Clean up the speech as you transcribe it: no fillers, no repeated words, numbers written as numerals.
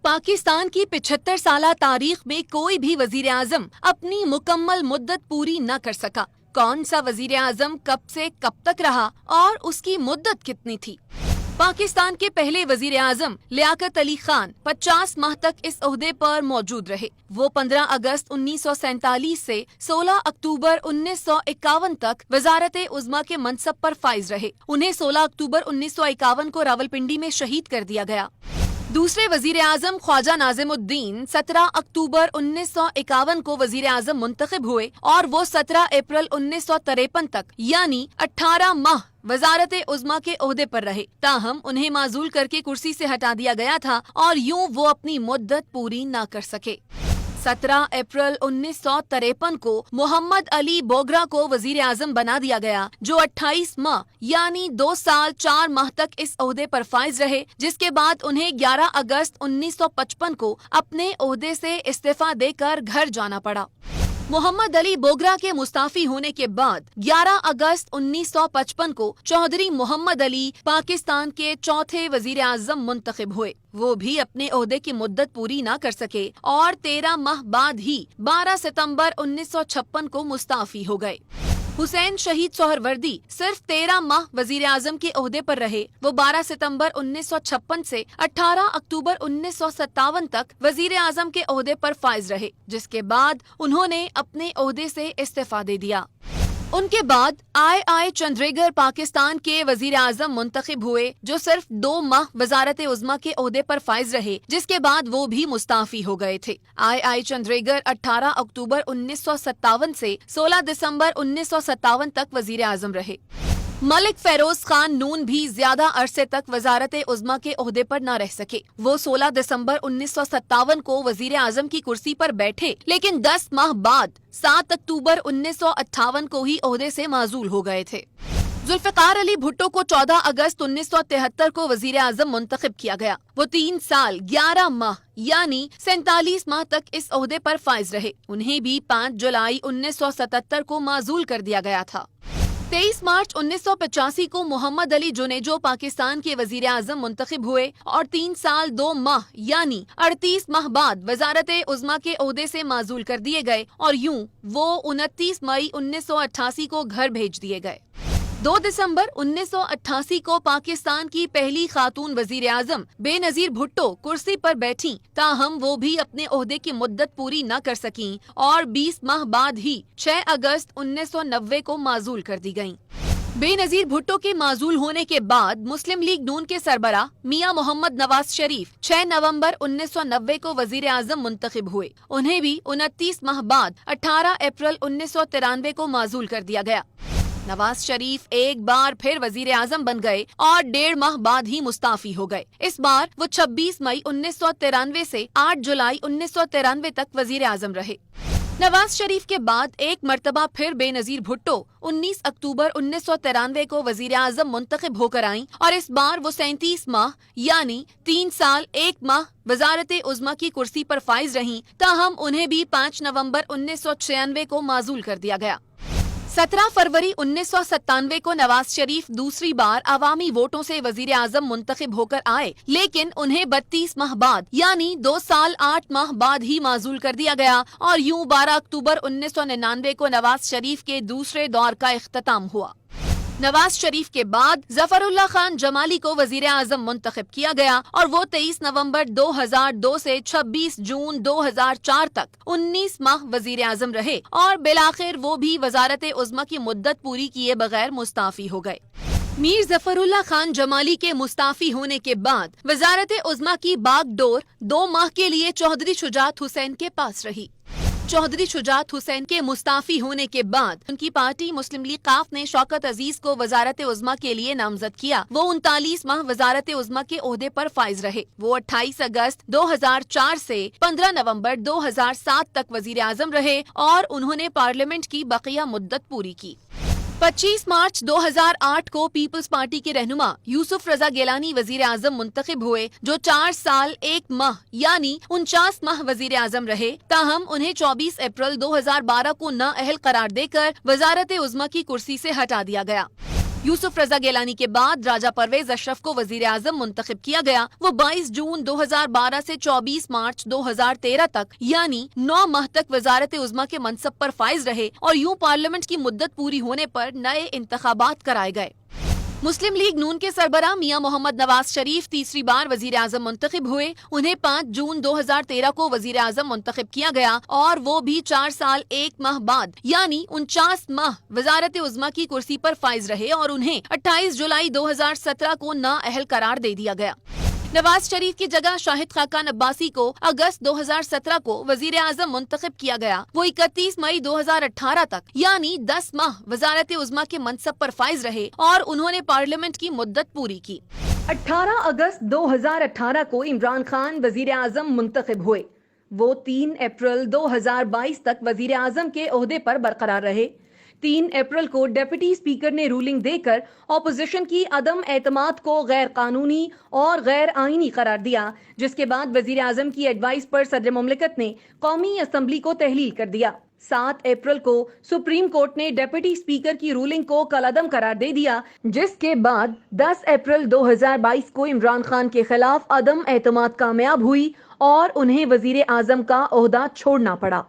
पाकिस्तान की 75 साला तारीख में कोई भी वजीर आजम अपनी मुकम्मल मुद्दत पूरी न कर सका। कौन सा वजीर आजम कब से कब तक रहा और उसकी मुद्दत कितनी थी? पाकिस्तान के पहले वजीर आजम लियाकत अली खान 50 माह तक इस ओहदे पर मौजूद रहे। वो 15 अगस्त 1947 से 16 अक्टूबर 1951 तक वजारत उज़्मा के मनसब पर फाइज रहे। उन्हें 16 अक्टूबर 1951 को रावलपिंडी में शहीद कर दिया गया। दूसरे वजीर आजम ख्वाजा नाजिमुद्दीन 17 अक्टूबर 1951 को वजीर आजम मुंतखब हुए और वो 17 अप्रैल 1953 तक यानी 18 माह वजारत उज़्मा के ओहदे पर रहे। ताहम उन्हें माजूल करके कुर्सी से हटा दिया गया था और यूं वो अपनी मुद्दत पूरी न कर सके। 17 अप्रैल 1953 को मोहम्मद अली बोगरा को वजीर आजम बना दिया गया, जो 28 माह यानी 2 साल 4 माह तक इस ओहदे पर फाइज रहे, जिसके बाद उन्हें 11 अगस्त 1955 को अपने ओहदे से इस्तीफा देकर घर जाना पड़ा। मोहम्मद अली बोगरा के मुस्ताफी होने के बाद 11 अगस्त 1955 को चौधरी मोहम्मद अली पाकिस्तान के चौथे वजीर आजम मुंतखब हुए। वो भी अपने ओहदे की मुद्दत पूरी न कर सके और 13 माह बाद ही 12 सितंबर 1956 को मुस्ताफी हो गए। हुसैन शहीद सोहरवर्दी सिर्फ 13 माह वजीर आजम के ओहदे पर रहे। वो 12 सितंबर 1956 से 18 अक्टूबर 1957 तक वजीर आजम के ओहदे पर फाइज रहे, जिसके बाद उन्होंने अपने ओहदे से इस्तीफा दे दिया। उनके बाद आई चंद्रेगर पाकिस्तान के वजीर आजम मुंतखब हुए, जो सिर्फ 2 माह वजारत उज़्मा के ओहदे पर फाइज रहे, जिसके बाद वो भी मुस्ताफी हो गए थे। आई चंद्रेगर 18 अक्टूबर 1957 से 16 दिसंबर 1957 तक वजीर आजम रहे। मलिक फेरोज खान नून भी ज्यादा अरसे तक वजारत उज़्मा के ओहदे पर न रह सके। वो 16 दिसंबर 1957 को वजीर आजम की कुर्सी पर बैठे, लेकिन 10 माह बाद 7 अक्टूबर 1958 को ही ओहदे से माजूल हो गए थे। जुल्फ़िकार अली भुट्टो को 14 अगस्त 1973 को वजीर आजम मुंतखब किया गया। वो 3 साल 11 माह यानी 47 माह तक इस ओहदे पर फाइज रहे। उन्हें भी 5 जुलाई 1977 को माजूल कर दिया गया था। 23 मार्च 1985 को मोहम्मद अली जुनेजो पाकिस्तान के वजीर आजम मुंतखब हुए और 3 साल 2 माह यानी 38 माह बाद वजारत उज़्मा के ओहदे से माजूल कर दिए गए और यूं वो 29 मई 1988 को घर भेज दिए गए। 2 दिसंबर 1988 को पाकिस्तान की पहली खातून वजीर आजम बेनजीर भुट्टो कुर्सी पर बैठी, ताहम वो भी अपने ओहदे की मुद्दत पूरी न कर सकीं और 20 माह बाद ही 6 अगस्त 1990 को माजूल कर दी गयीं। बेनजीर भुट्टो के माजूल होने के बाद मुस्लिम लीग नून के सरबराह मियां मोहम्मद नवाज शरीफ 6 नवंबर 1990 को वजीर आजम मुंतखब हुए। उन्हें भी 29 माह बाद 18 अप्रैल 1993 को माजूल कर दिया गया। नवाज शरीफ एक बार फिर वजीर आजम बन गए और 1.5 माह बाद ही मुस्ताफी हो गए। इस बार वो 26 मई 1993 से 8 जुलाई 1993 तक वजीर आजम रहे। नवाज शरीफ के बाद एक मर्तबा फिर बेनजीर भुट्टो 19 अक्टूबर 1993 को वजीर आजम मुंतखब होकर आईं और इस बार वो 37 माह यानी 3 साल 1 माह वजारत उज़्मा की कुर्सी पर फाइज रहीं, ताहम उन्हें भी 5 नवंबर 1996 को माजूल कर दिया गया। 17 फरवरी 1997 को नवाज शरीफ दूसरी बार अवामी वोटों से वजीर आजम मुंतखब होकर आए, लेकिन उन्हें 32 माह बाद यानी 2 साल 8 माह बाद ही माजूल कर दिया गया और यूं 12 अक्टूबर 1999 को नवाज शरीफ के दूसरे दौर का इख्तिताम हुआ। नवाज शरीफ के बाद जफरुल्लाह खान जमाली को वजीर आजम मुंतखब किया गया और वो 23 नवंबर 2002 से 26 जून 2004 तक 19 माह वजीर आजम रहे और बिलाखिर वो भी वजारत उज़्मा की मुद्दत पूरी किए बगैर मुस्ताफी हो गए। मीर जफरुल्लाह खान जमाली के मुस्ताफी होने के बाद वजारत उज़्मा की बागडोर 2 माह के लिए चौधरी शुजात हुसैन के पास रही। चौधरी शुजात हुसैन के मुस्ताफी होने के बाद उनकी पार्टी मुस्लिम लीग काफ ने शौकत अजीज को वजारत उज़्मा के लिए नामजद किया। वो 39 माह वजारत उज़्मा के ओहदे पर फाइज रहे। वो 28 अगस्त 2004 से 15 नवंबर 2007 तक वजीर आजम रहे और उन्होंने पार्लियामेंट की बकिया मुद्दत पूरी की। 25 मार्च 2008 को पीपल्स पार्टी के रहनुमा यूसुफ रजा गिलानी वजीर आजम मुंतखब हुए, जो 4 साल 1 माह यानी 49 माह वजीर आजम रहे, ताहम उन्हें 24 अप्रैल 2012 को नाअहल करार देकर वजारत उज़्मा की कुर्सी से हटा दिया गया। यूसुफ रजा गिलानी के बाद राजा परवेज अशरफ को वजीर आजम मुंतखब किया गया। वो 22 जून 2012 से 24 मार्च 2013 तक यानी 9 माह तक वजारत उज़्मा के मनसब पर फाइज रहे और यूं पार्लियामेंट की मुद्दत पूरी होने पर नए इंतखाबात कराए गए। मुस्लिम लीग नून के सरबराह मियां मोहम्मद नवाज शरीफ तीसरी बार वजीर आजम मुंतखब हुए। उन्हें 5 जून 2013 को वजीर आजम मुंतखब किया गया और वो भी 4 साल 1 माह बाद यानी 49 माह वजारत उज़्मा की कुर्सी पर फाइज रहे और उन्हें 28 जुलाई 2017 को नाअहल करार दे दिया गया। नवाज शरीफ की जगह शाहिद खाकान अब्बासी को अगस्त 2017 को वजीर आजम मुंतखब किया गया। वो 31 मई 2018 तक यानी 10 माह वजारत उज़्मा के मनसब पर फाइज रहे और उन्होंने पार्लियामेंट की मुद्दत पूरी की। 18 अगस्त 2018 को इमरान खान वजीर आजम मुंतखब हुए। वो 3 अप्रैल 2022 तक वजीर आजम के ओहदे पर बरकरार रहे। 3 अप्रैल को डिप्टी स्पीकर ने रूलिंग देकर अपोजिशन की अदम एतमाद को गैर कानूनी और गैर आईनी करार दिया, जिसके बाद वजीर आजम की एडवाइस पर सदर मुमलिकत ने कौमी असम्बली को तहलील कर दिया। 7 अप्रैल को सुप्रीम कोर्ट ने डिप्टी स्पीकर की रूलिंग को कलअदम करार दे दिया, जिसके बाद 10 अप्रैल 2022 को इमरान खान के खिलाफ अदम एतमाद कामयाब हुई और उन्हें वजीर आजम का ओहदा छोड़ना पड़ा।